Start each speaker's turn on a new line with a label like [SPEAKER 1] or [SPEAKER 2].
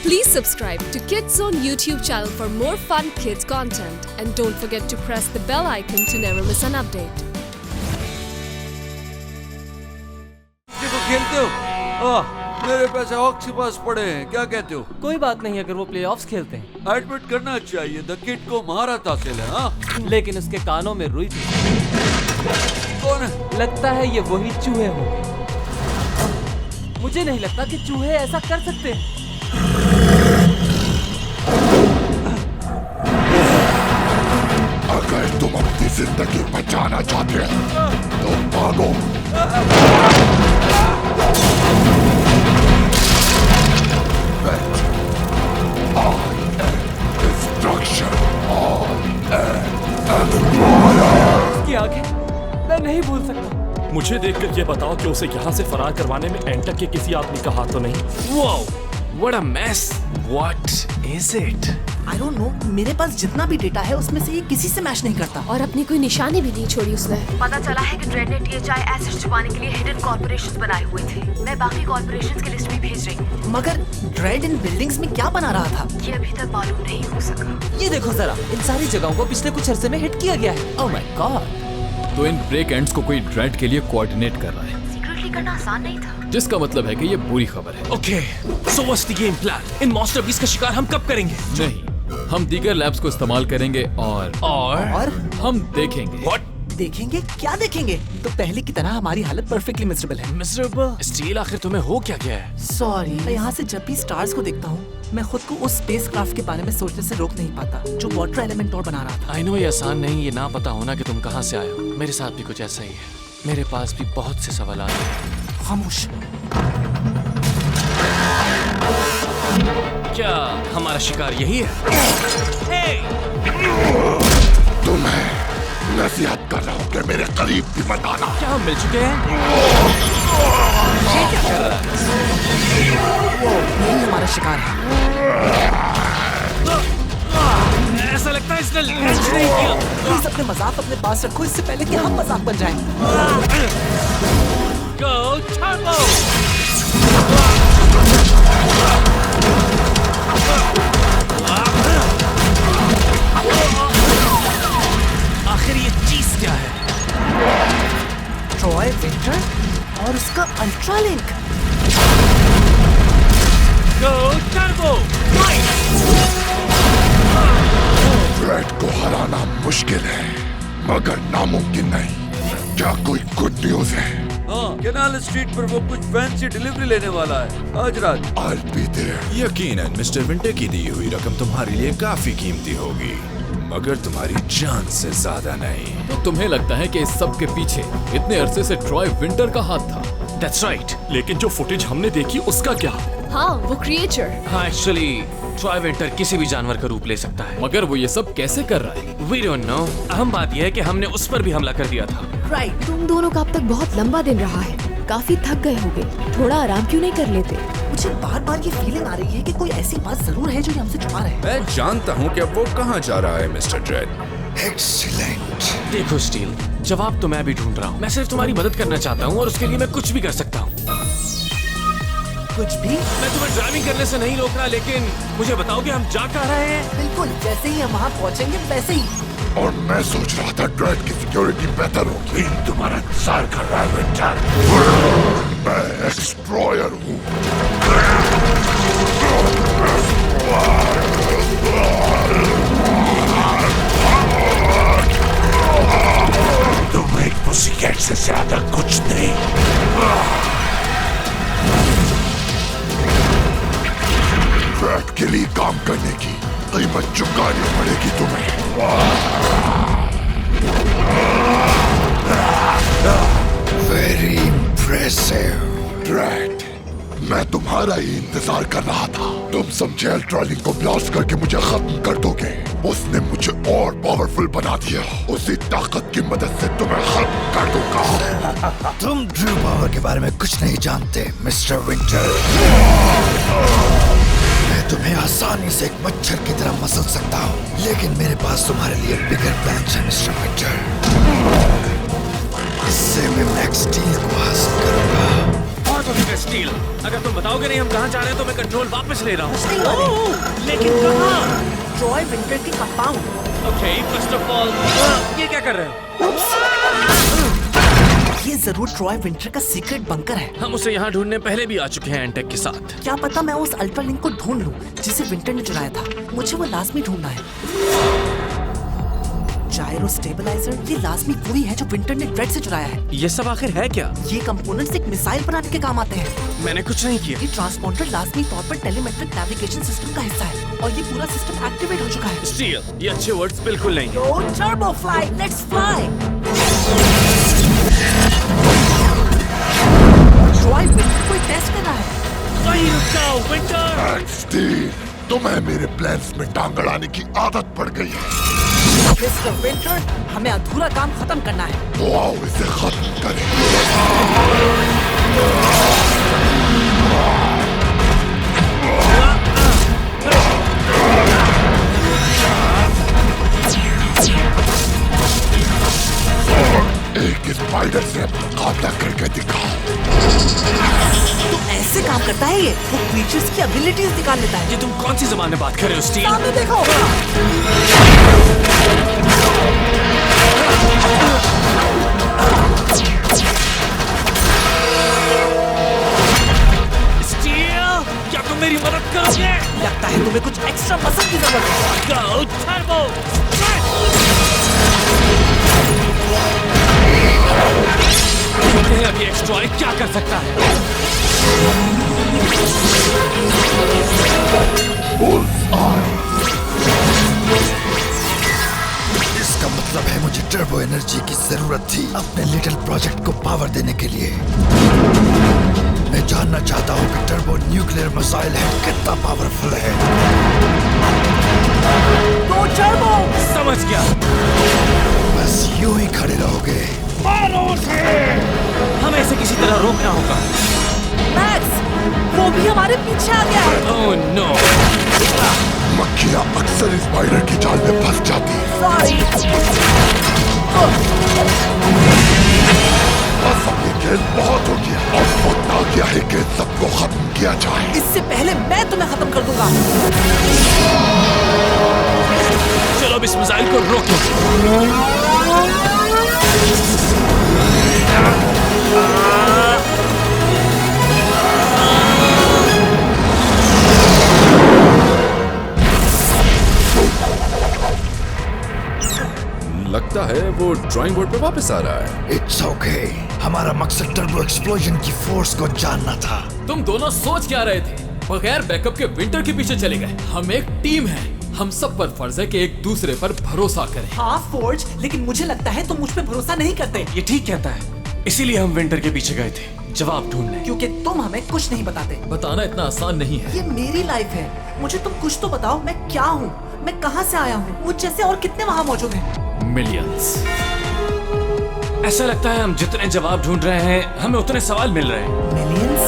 [SPEAKER 1] Please subscribe to Kids Zone YouTube channel for more fun kids content and don't forget to press the bell icon to never miss an update.
[SPEAKER 2] देखो खेलते हो? मेरे पैसे aux के पास पड़े हैं, क्या कहते हो?
[SPEAKER 3] कोई बात नहीं अगर वो प्लेऑफ्स खेलते हैं।
[SPEAKER 2] एडमिट करना चाहिए, द किड को महारत हासिल है। हाँ?
[SPEAKER 3] लेकिन उसके कानों में रुई थी।
[SPEAKER 2] कौन है?
[SPEAKER 3] लगता है ये वही चूहे होंगे। मुझे नहीं लगता कि चूहे ऐसा कर सकते हैं।
[SPEAKER 4] अगर तुम अपनी जिंदगी बचाना चाहते हो तो भागो।
[SPEAKER 3] उसकी आंखें मैं नहीं भूल सकता।
[SPEAKER 5] मुझे देखकर ये बताओ कि उसे यहाँ से फरार करवाने में एंटक के किसी आदमी का हाथ तो नहीं?
[SPEAKER 6] Whoa! What a mess! What is it?
[SPEAKER 7] I don't know, मेरे पास जितना भी डेटा है उसमें से ये किसी से मैच नहीं करता।
[SPEAKER 1] और अपनी कोई निशानी भी नहीं छोड़ी उसने।
[SPEAKER 8] पता चला है कि ड्रेड ने THI एसिड छुपाने के लिए हिडन कॉर्पोरेशंस बनाए हुए थे। मैं बाकी कॉर्पोरेशंस की लिस्ट भी भेज रही हूँ।
[SPEAKER 7] मगर ड्रेड इन बिल्डिंग्स में क्या बना रहा था?
[SPEAKER 8] ये अभी तक मालूम नहीं हो सका।
[SPEAKER 3] ये देखो जरा, इन सारी जगहों को पिछले कुछ अरसे में हिट किया गया है। Oh my God!
[SPEAKER 9] तो इन ब्रेक एंड्स को कोई ड्रेड के लिए कोऑर्डिनेट कर रहा है,
[SPEAKER 8] सीक्रेटली करना आसान नहीं था।
[SPEAKER 9] जिसका मतलब है कि ये बुरी खबर है।
[SPEAKER 6] Okay, so what's the game plan? In masterpiece का शिकार हम कब करेंगे?
[SPEAKER 9] नहीं, हम दीगर लैब्स को इस्तेमाल करेंगे और हम देखेंगे।
[SPEAKER 6] What?
[SPEAKER 7] देखेंगे? क्या देखेंगे? तो पहले की तरह हमारी हालत परफेक्टली मिजरेबल है।
[SPEAKER 6] Miserable? स्टील आखिर तुम्हें हो क्या गया है?
[SPEAKER 7] सॉरी, मैं यहाँ से जब भी स्टार्स को देखता हूँ मैं खुद को उस स्पेसक्राफ्ट के बारे में सोचने से रोक नहीं पाता जो वाटर एलिमेंट और बना रहा था।
[SPEAKER 6] I know ये आसान नहीं, ये ना पता होना कि तुम कहाँ से आए हो। मेरे साथ भी कुछ ऐसा ही है। मेरे पास भी बहुत से सवाल हैं।
[SPEAKER 7] खामोश।
[SPEAKER 6] क्या हमारा शिकार यही है? Hey!
[SPEAKER 4] तुम्हें नसीहत कर रहा हूँ कि मेरे करीब भी मत आना।
[SPEAKER 6] क्या हम मिल चुके हैं? ये क्या कर रहा है?
[SPEAKER 7] यही हमारा शिकार है।
[SPEAKER 6] ऐसा लगता है इसने लंच नहीं किया।
[SPEAKER 7] प्लीज अपने मजाक अपने पास रखो इससे पहले कि हम मजाक बन जाएं।
[SPEAKER 6] Go Turbo! आखिर ये चीज क्या है?
[SPEAKER 7] ट्रॉय विंटर और उसका ultra link.
[SPEAKER 6] Go Turbo!
[SPEAKER 4] Dread को हराना मुश्किल है मगर नामुमकिन नहीं। क्या कोई गुड न्यूज है?
[SPEAKER 2] हाँ, कैनाल स्ट्रीट पर वो कुछ फैंसी डिलीवरी लेने वाला है आज रात।
[SPEAKER 4] I'll be there।
[SPEAKER 10] यकीनन मिस्टर विंटर की दी हुई रकम तुम्हारे लिए काफी कीमती होगी, मगर तुम्हारी जान से ज्यादा नहीं।
[SPEAKER 9] तो तुम्हें लगता है कि इस सब के पीछे इतने अरसे से ट्रॉय विंटर का हाथ था?
[SPEAKER 6] That's right.
[SPEAKER 5] लेकिन जो फुटेज हमने देखी उसका क्या?
[SPEAKER 1] हाँ, वो क्रिएचर।
[SPEAKER 6] हाँ, एक्चुअली ट्रॉय विंटर किसी भी जानवर का रूप ले सकता है।
[SPEAKER 9] मगर वो ये सब कैसे कर रहा है?
[SPEAKER 6] We don't know। अहम बात यह है कि हमने उस पर भी हमला कर दिया था।
[SPEAKER 7] राइट।
[SPEAKER 1] तुम दोनों का अब तक बहुत लंबा दिन रहा है, काफी थक गए होगे, थोड़ा आराम क्यों नहीं कर लेते?
[SPEAKER 7] मुझे बार बार ये फीलिंग आ रही है कि कोई ऐसी बात जरूर है जो ये हमसे छुपा रहे हैं।
[SPEAKER 10] मैं जानता हूँ कि अब वो कहाँ जा रहा है मिस्टर ड्रेड।
[SPEAKER 4] एक्सीलेंट।
[SPEAKER 6] देखो स्टील, जवाब तो मैं भी ढूंढ रहा हूँ। मैं सिर्फ तुम्हारी मदद करना चाहता हूँ और उसके लिए मैं कुछ भी कर सकता हूँ।
[SPEAKER 7] कुछ भी?
[SPEAKER 6] मैं तुम्हें ड्राइविंग करने से नहीं रोक रहा, लेकिन मुझे बताओ कि हम जा कहाँ रहे हैं?
[SPEAKER 7] बिल्कुल, जैसे ही हम वहाँ पहुँचेंगे वैसे ही।
[SPEAKER 4] और मैं सोच रहा था ड्रेड की सिक्योरिटी बेहतर होगी। तुम्हारा इंतजार कर रहा है विंटर। मैं एक्सप्लॉयर हूँ। तुम एक पुसीकैट से ज्यादा कुछ नहीं। ड्रेड के लिए काम करने की कीमत चुकानी पड़ेगी तुम्हें। वेरी इम्प्रेसिव ड्रेड, मैं तुम्हारा ही इंतजार कर रहा था। तुम समझे अल्ट्रालिंक को ब्लास्ट करके मुझे खत्म कर दोगे। उसने मुझे और पावरफुल बना दिया। उसी ताकत की मदद से तुम्हें खत्म कर दूंगा। तुम ट्रू पावर के बारे में कुछ नहीं जानते मिस्टर विंटर। मैं तुम्हें आसानी से एक मच्छर की तरह मसल सकता हूँ, लेकिन मेरे पास तुम्हारे लिए बिगर प्लान है मिस्टर विंटर। इससे मैं मैक्स स्टील को हासिल करूंगा।
[SPEAKER 6] स्टील, अगर तुम बताओगे
[SPEAKER 10] बताओगे नहीं हम कहाँ जा रहे हैं तो मैं कंट्रोल वापस ले रहा हूँ।
[SPEAKER 7] नहीं वाले। लेकिन कहाँ? ट्रॉय विंटर की compound.
[SPEAKER 10] Okay, first of all ये क्या कर रहे हो?
[SPEAKER 7] ये जरूर ट्रॉय विंटर का सीक्रेट बंकर है।
[SPEAKER 10] हम उसे यहाँ ढूंढने पहले भी आ चुके हैं एंटेक के साथ।
[SPEAKER 7] क्या पता मैं उस अल्ट्रा लिंक को ढूंढ लूं जिसे विंटर ने चुराया था। मुझे वो लाजमी ढूंढना है। जायरो स्टेबलाइजर, ये लाजमी वही है जो विंटर ने ड्रेड से चुराया है।
[SPEAKER 10] ये सब आखिर है क्या?
[SPEAKER 7] ये कंपोनेंट्स एक मिसाइल बनाने के काम आते हैं।
[SPEAKER 10] मैंने कुछ नहीं किया।
[SPEAKER 7] ये ट्रांसपॉन्डर लाजमी तौर पर टेलीमेट्रिक नेविगेशन सिस्टम का हिस्सा है और ये पूरा सिस्टम एक्टिवेट हो चुका है।
[SPEAKER 10] स्टील, ये अच्छे वर्ड्स बिल्कुल नहीं।
[SPEAKER 7] Yo, turbo fly, let's fly. Troy winter कोई टेस्ट कर रहा है।
[SPEAKER 10] वहीं रुक जाओ विंटर।
[SPEAKER 4] स्टील, तुम्हें मेरे प्लान्स में टांग अड़ाने की आदत पड़ गई है।
[SPEAKER 7] मिस्टर विंटर, हमें अधूरा काम खत्म करना है।
[SPEAKER 4] तो आओ इसे खत्म करें। एक स्पाइडर से मुकाबला करके दिखाओ।
[SPEAKER 7] तो ऐसे काम करता है ये? वो क्रीचर्स की एबिलिटीज निकाल लेता है।
[SPEAKER 10] ये तुम कौन सी जबान में बात कर रहे हो स्टील?
[SPEAKER 7] सामने देखो।
[SPEAKER 10] स्टील, क्या तुम मेरी मदद करोगे?
[SPEAKER 7] लगता है तुम्हें कुछ एक्स्ट्रा मसल की जरूरत है।
[SPEAKER 10] Go turbo! देखते हैं अभी एक्स्ट्रा क्या कर सकता है।
[SPEAKER 11] इसका मतलब है मुझे टर्बो एनर्जी की जरूरत थी अपने लिटिल प्रोजेक्ट को पावर देने के लिए। मैं जानना चाहता हूँ कि टर्बो न्यूक्लियर मिसाइल है कितना पावरफुल है।
[SPEAKER 7] तो टर्बो!
[SPEAKER 10] समझ गया।
[SPEAKER 11] बस यूं ही खड़े रहोगे।
[SPEAKER 10] हमें इसे किसी तरह रोकना होगा।
[SPEAKER 7] मैक्स, वो भी हमारे पीछे आ गया है।
[SPEAKER 10] Oh no.
[SPEAKER 4] मक्खियाँ अक्सर स्पाइडर की जाल में फंस जाती हैं।
[SPEAKER 7] सॉरी।
[SPEAKER 4] बस अब ये खेल बहुत हो गया और वक्त आ गया है कि सबको खत्म किया जाए।
[SPEAKER 7] इससे पहले मैं तुम्हें खत्म कर दूंगा।
[SPEAKER 10] चलो अब इस मिसाइल को रोको। लगता है वो ड्राइंग बोर्ड पे वापस आ रहा है।
[SPEAKER 11] It's okay. हमारा मकसद टर्बो एक्सप्लोजन की फोर्स को जानना था।
[SPEAKER 9] तुम दोनों सोच क्या रहे थे? बगैर बैकअप के विंटर के पीछे चले गए। हम एक टीम है। हम सब पर फर्ज है कि एक दूसरे पर भरोसा करें।
[SPEAKER 7] हाँ फोर्ज, लेकिन मुझे लगता है तुम मुझ पे भरोसा नहीं करते।
[SPEAKER 10] ये ठीक कहता है। इसीलिए हम विंटर के पीछे गए थे जवाब ढूंढने।
[SPEAKER 7] क्योंकि तुम हमें कुछ नहीं बताते।
[SPEAKER 9] बताना इतना आसान नहीं है।
[SPEAKER 7] ये मेरी लाइफ है। मुझे तुम कुछ तो बताओ, मैं क्या हूँ, मैं कहाँ से आया हूँ, मुझ जैसे और कितने वहाँ मौजूद हैं?
[SPEAKER 9] मिलियंस।
[SPEAKER 10] ऐसा लगता है हम जितने जवाब ढूंढ रहे हैं हमें उतने सवाल मिल रहे हैं।
[SPEAKER 7] मिलियंस?